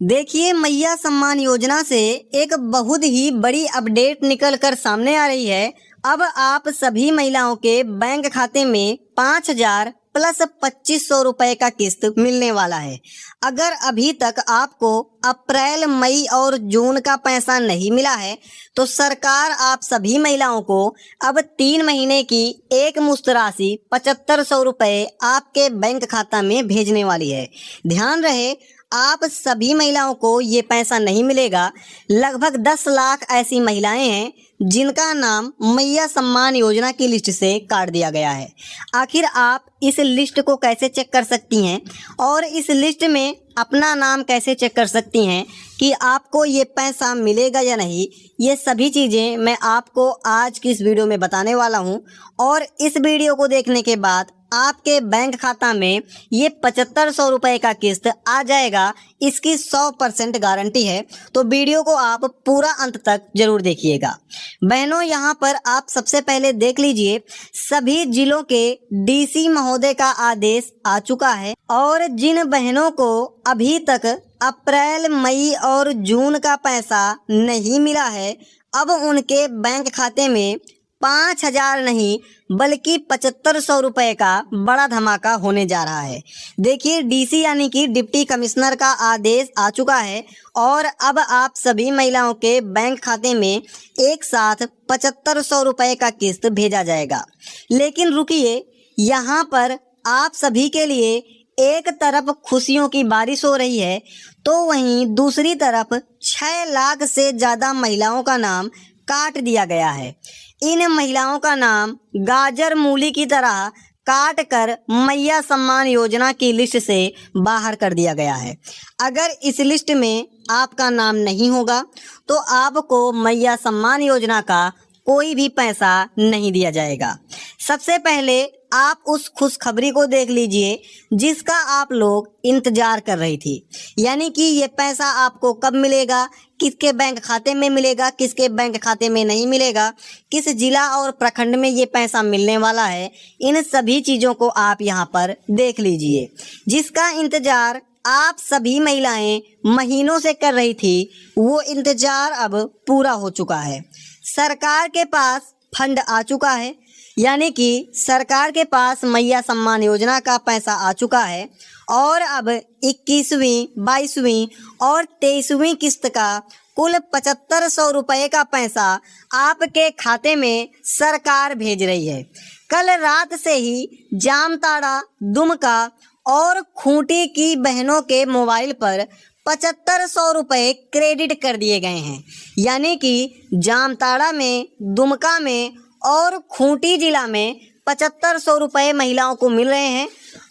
देखिए, मैया सम्मान योजना से एक बहुत ही बड़ी अपडेट निकल कर सामने आ रही है। अब आप सभी महिलाओं के बैंक खाते में 5,000 प्लस 2,500 रुपए का किस्त मिलने वाला है। अगर अभी तक आपको अप्रैल, मई और जून का पैसा नहीं मिला है तो सरकार आप सभी महिलाओं को अब 3 महीने की एक मुश्त राशि 7,500 रुपए आपके बैंक खाता में भेजने वाली है। ध्यान रहे, आप सभी महिलाओं को ये पैसा नहीं मिलेगा। लगभग 10 लाख ऐसी महिलाएं हैं जिनका नाम मैया सम्मान योजना की लिस्ट से काट दिया गया है। आखिर आप इस लिस्ट को कैसे चेक कर सकती हैं और इस लिस्ट में अपना नाम कैसे चेक कर सकती हैं कि आपको ये पैसा मिलेगा या नहीं, ये सभी चीज़ें मैं आपको आज की इस वीडियो में बताने वाला हूँ। और इस वीडियो को देखने के बाद आपके बैंक खाता में ये 7,500 रुपए का किस्त आ जाएगा, इसकी 100% गारंटी है। तो वीडियो को आप पूरा अंत तक जरूर देखिएगा। बहनों, यहाँ पर आप सबसे पहले देख लीजिए, सभी जिलों के डीसी महोदय का आदेश आ चुका है और जिन बहनों को अभी तक अप्रैल, मई और जून का पैसा नहीं मिला है, अब उनके बैंक खाते में 5,000 नहीं बल्कि 7,500 रुपए का बड़ा धमाका होने जा रहा है। देखिए, डीसी यानी कि डिप्टी कमिश्नर का आदेश आ चुका है और अब आप सभी महिलाओं के बैंक खाते में एक साथ 7,500 रुपए का किस्त भेजा जाएगा। लेकिन रुकिए, यहाँ पर आप सभी के लिए एक तरफ खुशियों की बारिश हो रही है तो वहीं दूसरी तरफ 6 लाख से ज़्यादा महिलाओं का नाम काट दिया गया है। इन महिलाओं का नाम गाजर मूली की तरह काट कर मैया सम्मान योजना की लिस्ट से बाहर कर दिया गया है। अगर इस लिस्ट में आपका नाम नहीं होगा तो आपको मैया सम्मान योजना का कोई भी पैसा नहीं दिया जाएगा। सबसे पहले आप उस खुशखबरी को देख लीजिए जिसका आप लोग इंतजार कर रही थी, यानी कि ये पैसा आपको कब मिलेगा, किसके बैंक खाते में मिलेगा, किसके बैंक खाते में नहीं मिलेगा, किस जिला और प्रखंड में ये पैसा मिलने वाला है, इन सभी चीज़ों को आप यहाँ पर देख लीजिए। जिसका इंतजार आप सभी महिलाएं महीनों से कर रही थी, वो इंतजार अब पूरा हो चुका है। सरकार के पास फंड आ चुका है, यानी कि सरकार के पास मैया सम्मान योजना का पैसा आ चुका है और अब 21वीं, 22वीं और 23वीं किस्त का कुल 7,500 रुपए का पैसा आपके खाते में सरकार भेज रही है। कल रात से ही जामताड़ा, दुमका और खूंटी की बहनों के मोबाइल पर 7,500 रुपए क्रेडिट कर दिए गए हैं, यानी कि जामताड़ा में, दुमका में और खूंटी जिला में 7,500 रुपए महिलाओं को मिल रहे हैं।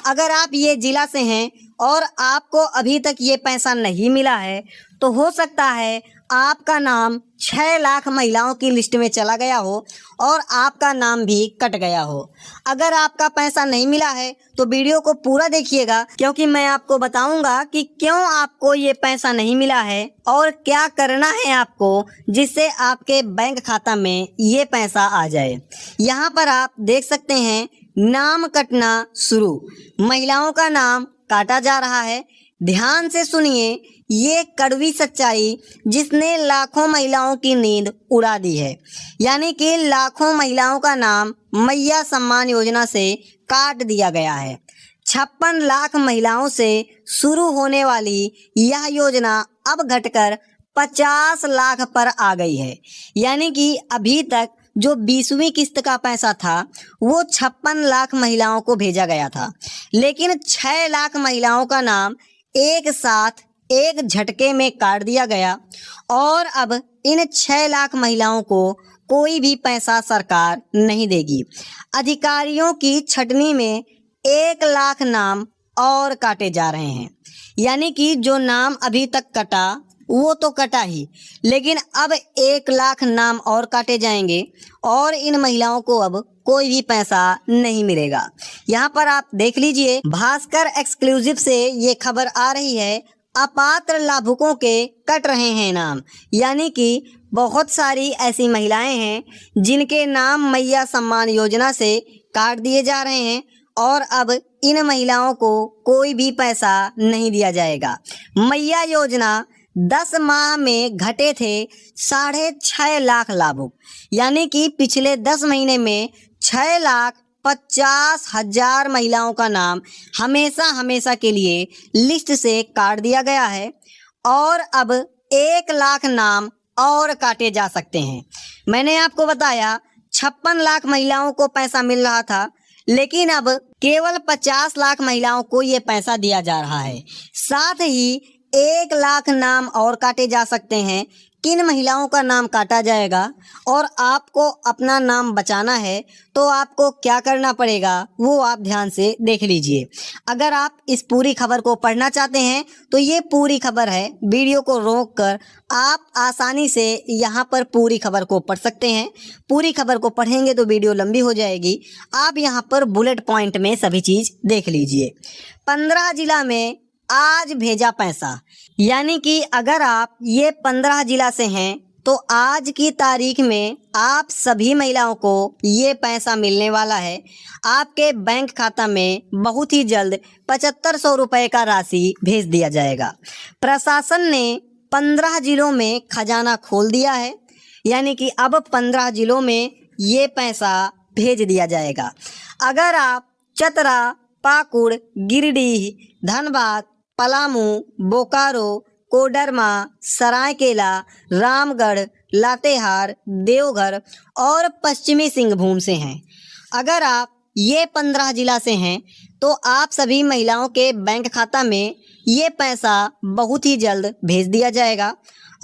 अगर आप ये जिला से हैं और आपको अभी तक ये पैसा नहीं मिला है तो हो सकता है आपका नाम 6 लाख महिलाओं की लिस्ट में चला गया हो और आपका नाम भी कट गया हो। अगर आपका पैसा नहीं मिला है तो वीडियो को पूरा देखिएगा, क्योंकि मैं आपको बताऊंगा कि क्यों आपको ये पैसा नहीं मिला है और क्या करना है आपको जिससे आपके बैंक खाता में ये पैसा आ जाए। यहाँ पर आप देख सकते हैं, नाम कटना शुरू, महिलाओं का नाम काटा जा रहा है। ध्यान से सुनिए, ये कड़वी सच्चाई जिसने लाखों महिलाओं की नींद उड़ा दी है, यानी कि लाखों महिलाओं का नाम मैया सम्मान योजना से काट दिया गया है। 56 लाख महिलाओं से शुरू होने वाली यह योजना अब घटकर 50 लाख पर आ गई है, यानी कि अभी तक जो 20वीं किस्त का पैसा था वो 56 लाख महिलाओं को भेजा गया था, लेकिन 6 लाख महिलाओं का नाम एक साथ एक झटके में काट दिया गया और अब इन 6 लाख महिलाओं को कोई भी पैसा सरकार नहीं देगी। अधिकारियों की छटनी में 1 लाख नाम और काटे जा रहे हैं, यानी कि जो नाम अभी तक कटा वो तो कटा ही, लेकिन अब 1 लाख नाम और काटे जाएंगे और इन महिलाओं को अब कोई भी पैसा नहीं मिलेगा। यहाँ पर आप देख लीजिए, भास्कर एक्सक्लूसिव से ये खबर आ रही है, अपात्र लाभुकों के कट रहे हैं नाम, यानी कि बहुत सारी ऐसी महिलाएं हैं जिनके नाम मैया सम्मान योजना से काट दिए जा रहे हैं और अब इन महिलाओं को कोई भी पैसा नहीं दिया जाएगा। मैया योजना 10 माह में घटे थे 6.5 लाख लाभुक, यानी कि पिछले 10 महीने में 6,50,000 महिलाओं का नाम हमेशा हमेशा के लिए लिस्ट से काट दिया गया है और अब 1 लाख नाम और काटे जा सकते हैं। मैंने आपको बताया 56 लाख महिलाओं को पैसा मिल रहा था, लेकिन अब केवल 50 लाख महिलाओं को ये पैसा दिया जा रहा है। साथ ही 1 लाख नाम और काटे जा सकते हैं। किन महिलाओं का नाम काटा जाएगा और आपको अपना नाम बचाना है तो आपको क्या करना पड़ेगा वो आप ध्यान से देख लीजिए। अगर आप इस पूरी खबर को पढ़ना चाहते हैं तो ये पूरी खबर है, वीडियो को रोककर आप आसानी से यहाँ पर पूरी खबर को पढ़ सकते हैं। पूरी खबर को पढ़ेंगे तो वीडियो लंबी हो जाएगी। आप यहाँ पर बुलेट पॉइंट में सभी चीज़ देख लीजिए। 15 जिला में आज भेजा पैसा, यानी कि अगर आप ये 15 जिला से हैं तो आज की तारीख में आप सभी महिलाओं को ये पैसा मिलने वाला है। आपके बैंक खाता में बहुत ही जल्द 7500 रुपये का राशि भेज दिया जाएगा। प्रशासन ने 15 जिलों में खजाना खोल दिया है, यानी कि अब 15 जिलों में ये पैसा भेज दिया जाएगा। अगर आप चतरा, पाकुड़, गिरिडीह, धनबाद, पलामू, बोकारो, कोडरमा, सरायकेला, रामगढ़, लातेहार, देवघर और पश्चिमी सिंहभूम से हैं, अगर आप ये 15 जिला से हैं तो आप सभी महिलाओं के बैंक खाता में ये पैसा बहुत ही जल्द भेज दिया जाएगा।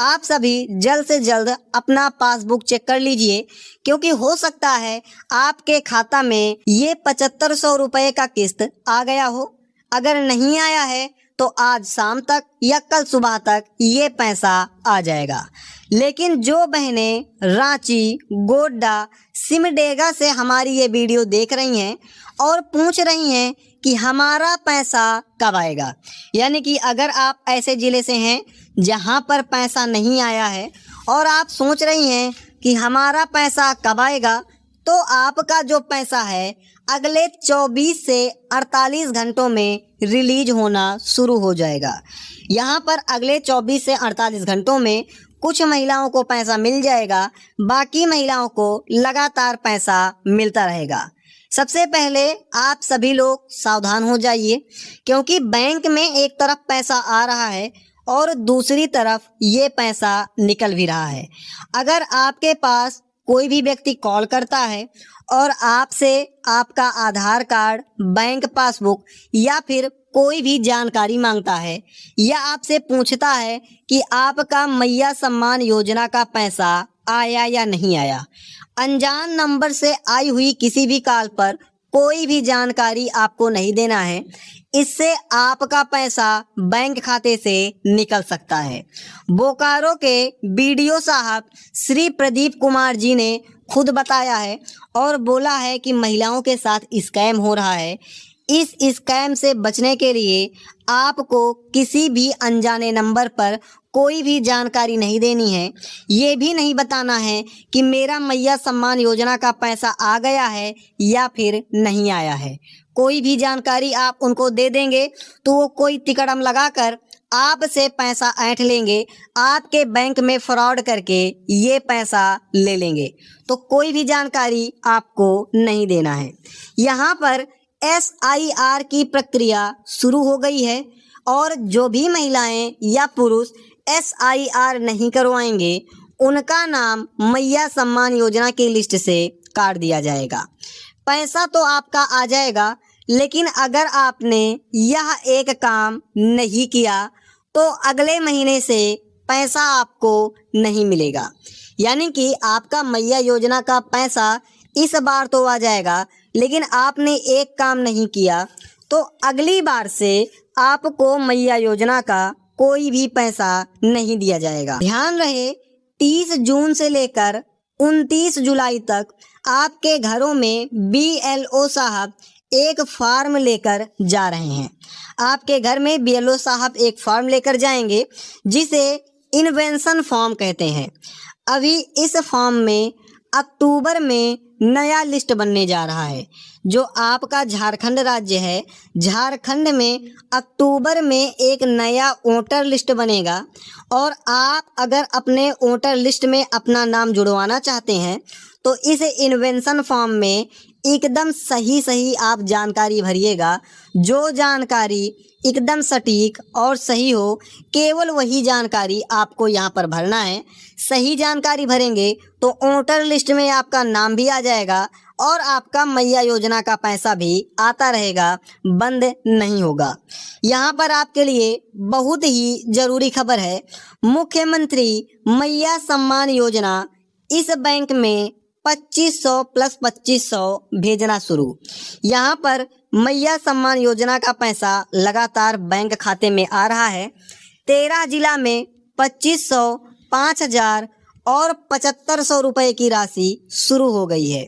आप सभी जल्द से जल्द अपना पासबुक चेक कर लीजिए, क्योंकि हो सकता है आपके खाता में ये 7500 रुपये का किस्त आ गया हो। अगर नहीं आया है तो आज शाम तक या कल सुबह तक ये पैसा आ जाएगा। लेकिन जो बहनें रांची, गोड्डा, सिमडेगा से हमारी ये वीडियो देख रही हैं और पूछ रही हैं कि हमारा पैसा कब आएगा, यानी कि अगर आप ऐसे ज़िले से हैं जहां पर पैसा नहीं आया है और आप सोच रही हैं कि हमारा पैसा कब आएगा, तो आपका जो पैसा है अगले 24 से 48 घंटों में रिलीज होना शुरू हो जाएगा। यहाँ पर अगले 24 से 48 घंटों में कुछ महिलाओं को पैसा मिल जाएगा, बाकी महिलाओं को लगातार पैसा मिलता रहेगा। सबसे पहले आप सभी लोग सावधान हो जाइए, क्योंकि बैंक में एक तरफ पैसा आ रहा है और दूसरी तरफ ये पैसा निकल भी रहा है। अगर आपके पास कोई भी व्यक्ति कॉल करता है और आपसे आपका आधार कार्ड, बैंक पासबुक या फिर कोई भी जानकारी मांगता है या आपसे पूछता है कि आपका मैया सम्मान योजना का पैसा आया या नहीं आया, अनजान नंबर से आई हुई किसी भी कॉल पर कोई भी जानकारी आपको नहीं देना है। इससे आपका पैसा बैंक खाते से निकल सकता है। बोकारो के बीडीओ साहब श्री प्रदीप कुमार जी ने खुद बताया है और बोला है कि महिलाओं के साथ स्कैम हो रहा है। इस स्कैम से बचने के लिए आपको किसी भी अनजाने नंबर पर कोई भी जानकारी नहीं देनी है। ये भी नहीं बताना है कि मेरा मैया सम्मान योजना का पैसा आ गया है या फिर नहीं आया है। कोई भी जानकारी आप उनको दे देंगे तो वो कोई तिकड़म लगाकर आपसे पैसा ऐंठ लेंगे, आपके बैंक में फ्रॉड करके ये पैसा ले लेंगे। तो कोई भी जानकारी आपको नहीं देना है। यहाँ पर SIR की प्रक्रिया शुरू हो गई है और जो भी महिलाएं या पुरुष SIR नहीं करवाएंगे उनका नाम मैया सम्मान योजना की लिस्ट से काट दिया जाएगा। पैसा तो आपका आ जाएगा, लेकिन अगर आपने यह एक काम नहीं किया तो अगले महीने से पैसा आपको नहीं मिलेगा। यानी कि आपका मैया योजना का पैसा इस बार तो आ जाएगा, लेकिन आपने एक काम नहीं किया तो अगली बार से आपको मैया योजना का कोई भी पैसा नहीं दिया जाएगा। ध्यान रहे, 30 जून से लेकर 29 जुलाई तक आपके घरों में BLO साहब एक फॉर्म लेकर जा रहे हैं। आपके घर में BLO साहब एक फॉर्म लेकर जाएंगे जिसे इन्वेंशन फॉर्म कहते हैं। अभी इस फॉर्म में अक्टूबर में नया लिस्ट बनने जा रहा है। जो आपका झारखंड राज्य है, झारखंड में अक्टूबर में एक नया वोटर लिस्ट बनेगा और आप अगर अपने वोटर लिस्ट में अपना नाम जुड़वाना चाहते हैं तो इस इन्वेंशन फॉर्म में एकदम सही आप जानकारी भरिएगा। जो जानकारी एकदम सटीक और सही हो, केवल वही जानकारी आपको यहाँ पर भरना है। सही जानकारी भरेंगे तो वोटर लिस्ट में आपका नाम भी आ जाएगा और आपका मैया योजना का पैसा भी आता रहेगा, बंद नहीं होगा। यहाँ पर आपके लिए बहुत ही ज़रूरी खबर है। मुख्यमंत्री मैया सम्मान योजना इस बैंक में 2500 प्लस 2500 भेजना शुरू। यहाँ पर मैया सम्मान योजना का पैसा लगातार बैंक खाते में आ रहा है। 13 जिला में 2500, 5000 और 7500 रुपए की राशि शुरू हो गई है।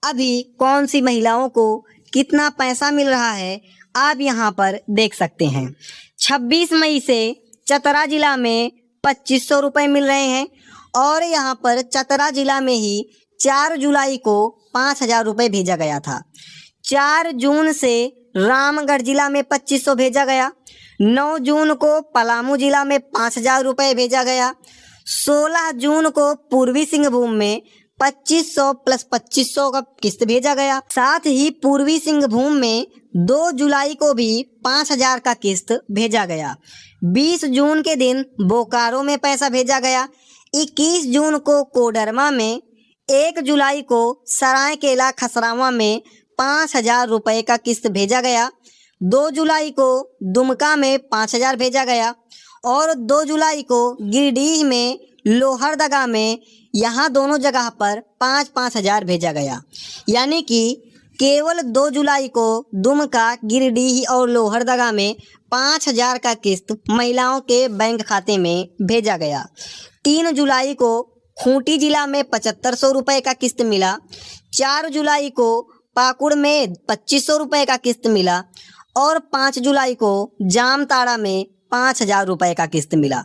अभी कौन सी महिलाओं को कितना पैसा मिल रहा है आप यहाँ पर देख सकते हैं। 26 मई से चतरा जिला में 2500 रुपये मिल रहे हैं और यहाँ पर चतरा जिला में ही 4 जुलाई को 5000 रुपये भेजा गया था। 4 जून से रामगढ़ जिला में 2500 भेजा गया। 9 जून को पलामू जिला में 5000 रुपये भेजा गया। 16 जून को पूर्वी सिंहभूम में 2500 प्लस 2500 का किस्त भेजा गया। साथ ही पूर्वी सिंहभूम में 2 जुलाई को भी 5000 का किस्त भेजा गया। 20 जून के दिन बोकारो में पैसा भेजा गया। 21 जून को कोडरमा में, 1 जुलाई को सरायकेला खसरावा में 5000 रुपये का किस्त भेजा गया। 2 जुलाई को दुमका में 5000 भेजा गया और 2 जुलाई को गिरिडीह में, लोहरदगा में, यहाँ दोनों जगह पर 5-5 हज़ार भेजा गया। यानी कि केवल 2 जुलाई को दुमका, गिरिडीह और लोहरदगा में 5000 का किस्त महिलाओं के बैंक खाते में भेजा गया। 3 जुलाई को खूंटी जिला में 7500 रुपये का किस्त मिला। 4 जुलाई को पाकुड़ में 2500 रुपये का किस्त मिला और 5 जुलाई को जामताड़ा में 5000 रुपये का किस्त मिला।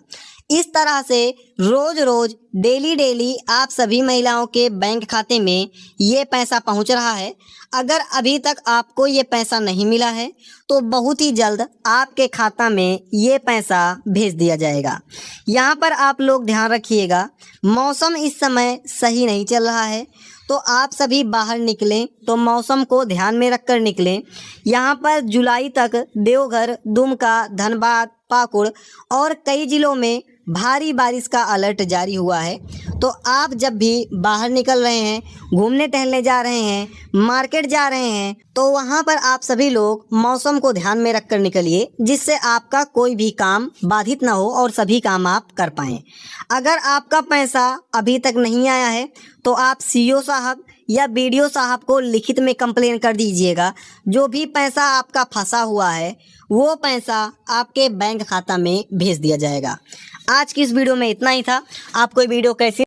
इस तरह से रोज रोज डेली आप सभी महिलाओं के बैंक खाते में ये पैसा पहुंच रहा है। अगर अभी तक आपको ये पैसा नहीं मिला है तो बहुत ही जल्द आपके खाता में ये पैसा भेज दिया जाएगा। यहाँ पर आप लोग ध्यान रखिएगा, मौसम इस समय सही नहीं चल रहा है तो आप सभी बाहर निकलें तो मौसम को ध्यान में रखकर निकलें। यहाँ पर जुलाई तक देवघर, दुमका, धनबाद, पाकुड़ और कई जिलों में भारी बारिश का अलर्ट जारी हुआ है। तो आप जब भी बाहर निकल रहे हैं, घूमने टहलने जा रहे हैं, मार्केट जा रहे हैं, तो वहाँ पर आप सभी लोग मौसम को ध्यान में रखकर निकलिए, जिससे आपका कोई भी काम बाधित ना हो और सभी काम आप कर पाएँ। अगर आपका पैसा अभी तक नहीं आया है तो आप सीओ साहब या बीडीओ साहब को लिखित में कंप्लेन कर दीजिएगा। जो भी पैसा आपका फंसा हुआ है वो पैसा आपके बैंक खाता में भेज दिया जाएगा। आज की इस वीडियो में इतना ही था। आपको ये वीडियो कैसी